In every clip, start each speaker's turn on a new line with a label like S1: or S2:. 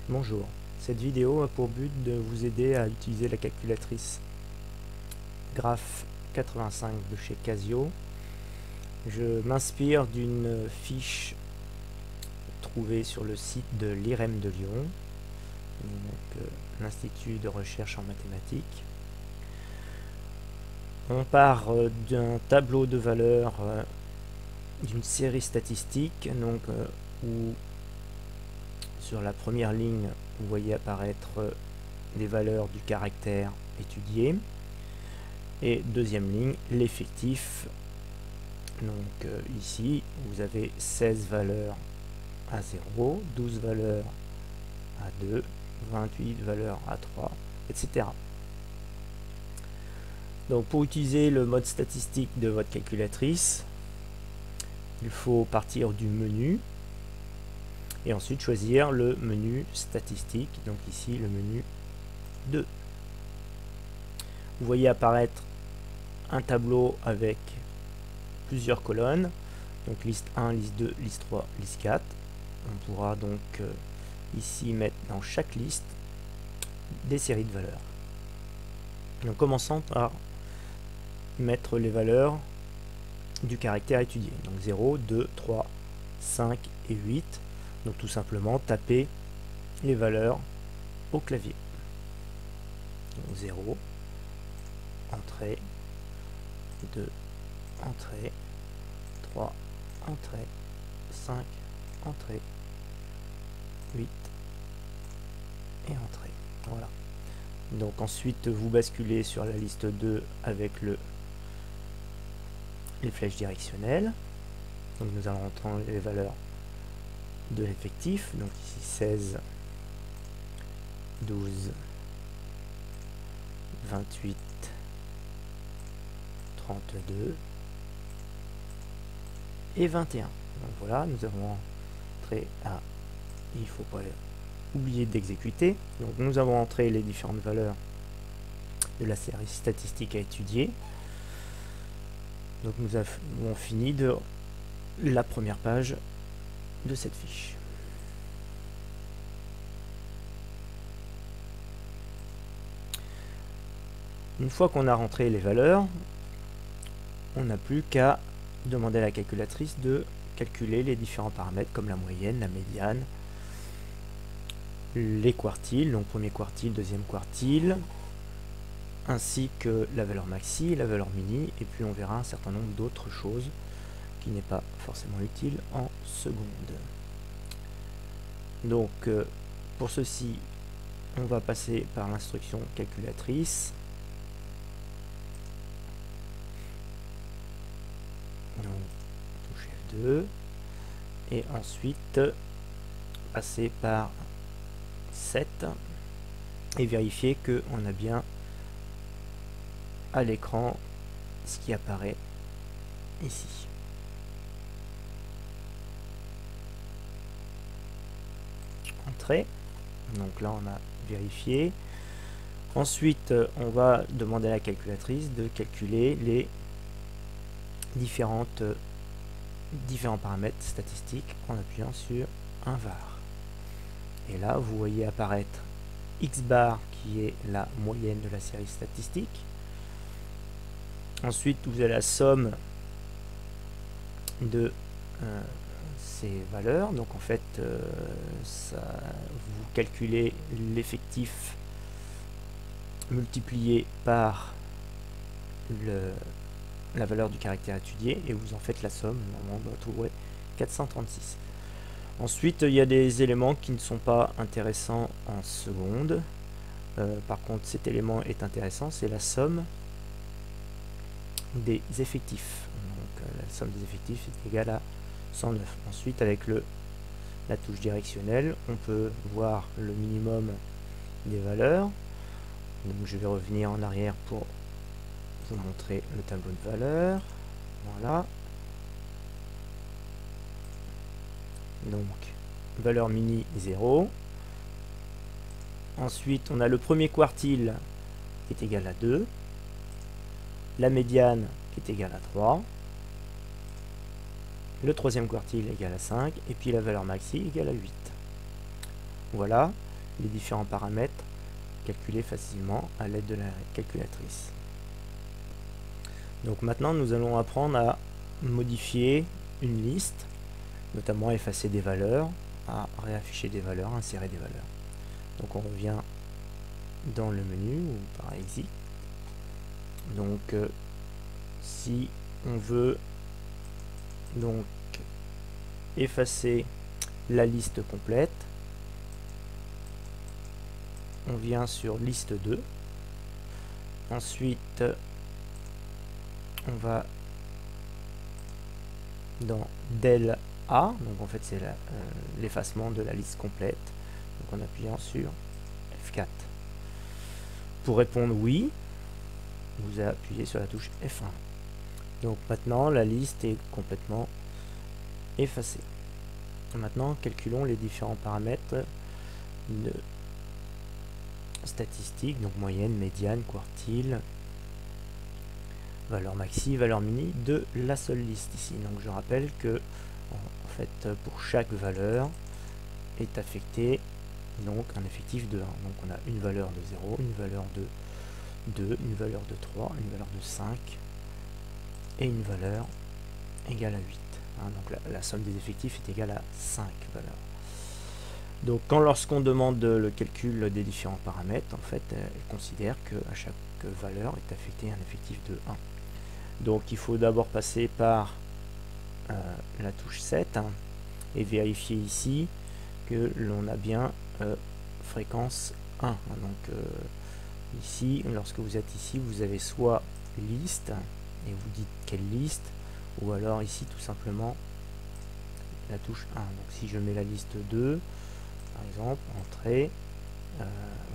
S1: Bonjour, cette vidéo a pour but de vous aider à utiliser la calculatrice Graph 85 de chez Casio. Je m'inspire d'une fiche trouvée sur le site de l'IREM de Lyon, l'Institut de recherche en mathématiques. On part d'un tableau de valeurs d'une série statistique, où sur la première ligne, vous voyez apparaître les valeurs du caractère étudié. Et deuxième ligne, l'effectif. Donc ici, vous avez 16 valeurs à 0, 12 valeurs à 2, 28 valeurs à 3, etc. Donc pour utiliser le mode statistique de votre calculatrice, il faut partir du menu et ensuite choisir le menu statistique, donc ici le menu 2. Vous voyez apparaître un tableau avec plusieurs colonnes, donc liste 1, liste 2, liste 3, liste 4. On pourra donc ici mettre dans chaque liste des séries de valeurs. Donc commençons par mettre les valeurs du caractère étudié, donc 0, 2, 3, 5 et 8. Donc tout simplement taper les valeurs au clavier. Donc 0, entrée, 2, entrée, 3, entrée, 5, entrée, 8 et entrée. Voilà. Donc ensuite vous basculez sur la liste 2 avec les flèches directionnelles. Donc nous allons entrer les valeurs de l'effectif, donc ici 16, 12, 28, 32 et 21. Donc voilà, nous avons entré à... Il ne faut pas oublier d'exécuter. Donc nous avons entré les différentes valeurs de la série statistique à étudier. Donc nous avons fini de la première page de cette fiche. Une fois qu'on a rentré les valeurs, on n'a plus qu'à demander à la calculatrice de calculer les différents paramètres comme la moyenne, la médiane, les quartiles, donc premier quartile, deuxième quartile, ainsi que la valeur maxi, la valeur mini, et puis on verra un certain nombre d'autres choses qui n'est pas forcément utile en seconde. Donc pour ceci, on va passer par l'instruction calculatrice. Donc touche F2 et ensuite passer par 7 et vérifier que on a bien à l'écran ce qui apparaît ici. Entrée. Donc là on a vérifié. Ensuite on va demander à la calculatrice de calculer les différents paramètres statistiques en appuyant sur un var. Et là vous voyez apparaître x bar qui est la moyenne de la série statistique. Ensuite vous avez la somme de ces valeurs. Donc en fait vous calculez l'effectif multiplié par la valeur du caractère étudié et vous en faites la somme. Normalement on doit trouver 436. Ensuite il y a des éléments qui ne sont pas intéressants en seconde. Par contre cet élément est intéressant, c'est la somme des effectifs. Donc la somme des effectifs est égale à 109. Ensuite avec la touche directionnelle on peut voir le minimum des valeurs. Donc je vais revenir en arrière pour vous montrer le tableau de valeurs. Voilà. Donc valeur mini 0. Ensuite on a le premier quartile qui est égal à 2, la médiane qui est égale à 3, le troisième quartile égal à 5 et puis la valeur maxi égale à 8. Voilà. les différents paramètres calculés facilement à l'aide de la calculatrice. Donc maintenant nous allons apprendre à modifier une liste, notamment à effacer des valeurs, à réafficher des valeurs, insérer des valeurs. Donc on revient dans le menu ou par exit. Donc si on veut donc effacer la liste complète, on vient sur liste 2. Ensuite on va dans del A, donc en fait c'est l'effacement de la liste complète, donc en appuyant sur F4. Pour répondre oui, vous appuyez sur la touche F1. Donc maintenant la liste est complètement effacée. Maintenant calculons les différents paramètres de statistiques, donc moyenne, médiane, quartile, valeur maxi, valeur mini de la seule liste ici. Donc je rappelle que en fait pour chaque valeur est affecté donc un effectif de 1. Donc on a une valeur de 0, une valeur de 2, une valeur de 3, une valeur de 5 et une valeur égale à 8. Donc la somme des effectifs est égale à 5 valeurs. Donc lorsqu'on demande le calcul des différents paramètres, en fait elle considère qu'à chaque valeur est affecté un effectif de 1. Donc il faut d'abord passer par la touche 7 et vérifier ici que l'on a bien fréquence 1. Donc ici, lorsque vous êtes ici, vous avez soit liste et vous dites quelle liste, ou alors ici tout simplement la touche 1. Donc si je mets la liste 2 par exemple, entrée,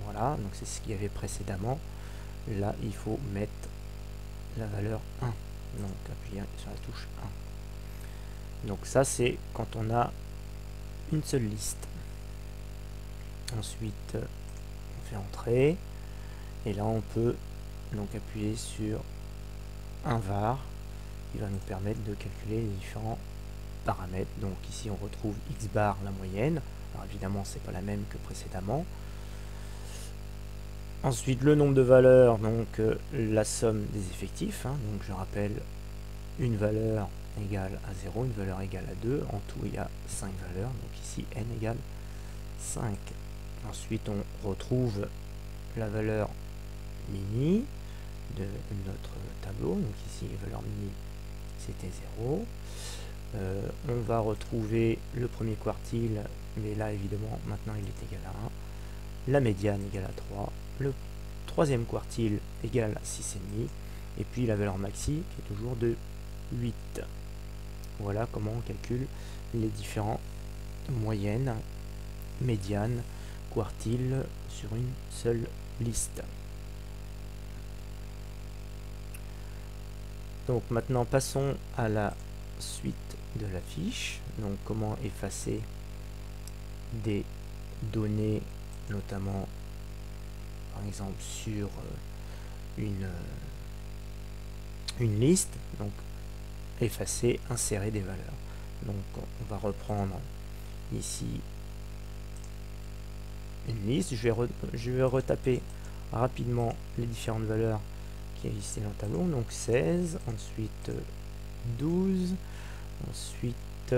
S1: voilà, donc c'est ce qu'il y avait précédemment. Là il faut mettre la valeur 1, donc appuyer sur la touche 1. Donc ça c'est quand on a une seule liste. Ensuite on fait entrer et là on peut donc appuyer sur un var qui va nous permettre de calculer les différents paramètres. Donc ici on retrouve x bar, la moyenne. Alors évidemment c'est pas la même que précédemment. Ensuite le nombre de valeurs, donc la somme des effectifs, donc je rappelle une valeur égale à 0, une valeur égale à 2, en tout il y a 5 valeurs, donc ici n égale 5. Ensuite on retrouve la valeur mini de notre tableau, donc ici la valeur mini c'était 0. On va retrouver le premier quartile, mais là évidemment maintenant il est égal à 1, la médiane égale à 3, le troisième quartile égale à 6,5, et puis la valeur maxi qui est toujours de 8. Voilà comment on calcule les différents moyennes, médianes, quartiles sur une seule liste. Donc maintenant passons à la suite de la fiche. Donc comment effacer des données, notamment par exemple sur une liste. Donc effacer, insérer des valeurs. Donc on va reprendre ici une liste. Je vais retaper rapidement les différentes valeurs qui existaient dans le tableau. Donc 16, ensuite 12, ensuite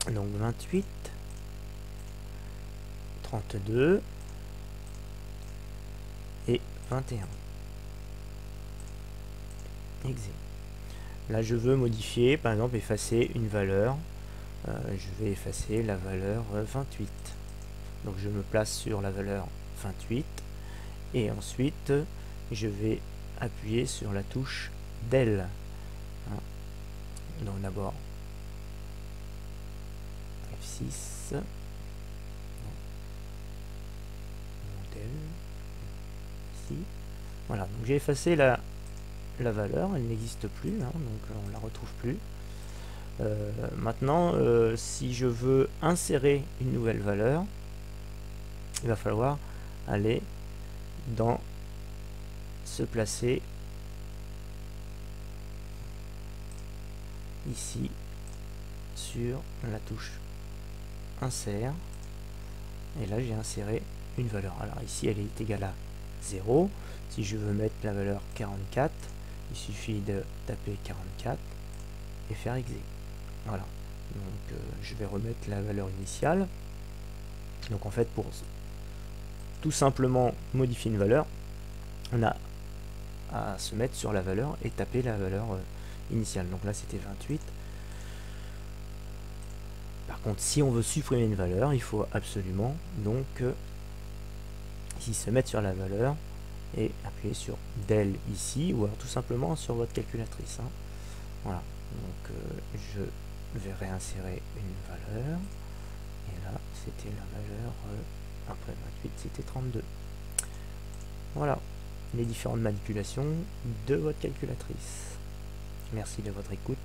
S1: donc 28, 32 et 21. Exit. Là je veux modifier, par exemple effacer une valeur. Je vais effacer la valeur 28. Donc je me place sur la valeur 28 et ensuite je vais appuyer sur la touche del. Donc d'abord F6, del, ici. Voilà, donc j'ai effacé la valeur, elle n'existe plus, donc on la retrouve plus. Maintenant, si je veux insérer une nouvelle valeur, il va falloir aller dans se placer ici sur la touche insert Et là, j'ai inséré une valeur. Alors ici, elle est égale à 0. Si je veux mettre la valeur 44, il suffit de taper 44 et faire exit. Voilà. Donc je vais remettre la valeur initiale. Donc en fait, pour tout simplement modifier une valeur, on a à se mettre sur la valeur et taper la valeur initiale. Donc là, c'était 28. Par contre, si on veut supprimer une valeur, il faut absolument donc ici se mettre sur la valeur et appuyer sur del ici, ou alors tout simplement sur votre calculatrice. Hein. Voilà. Donc je vais réinsérer une valeur. Et là, c'était la valeur après 28, c'était 32. Voilà les différentes manipulations de votre calculatrice. Merci de votre écoute.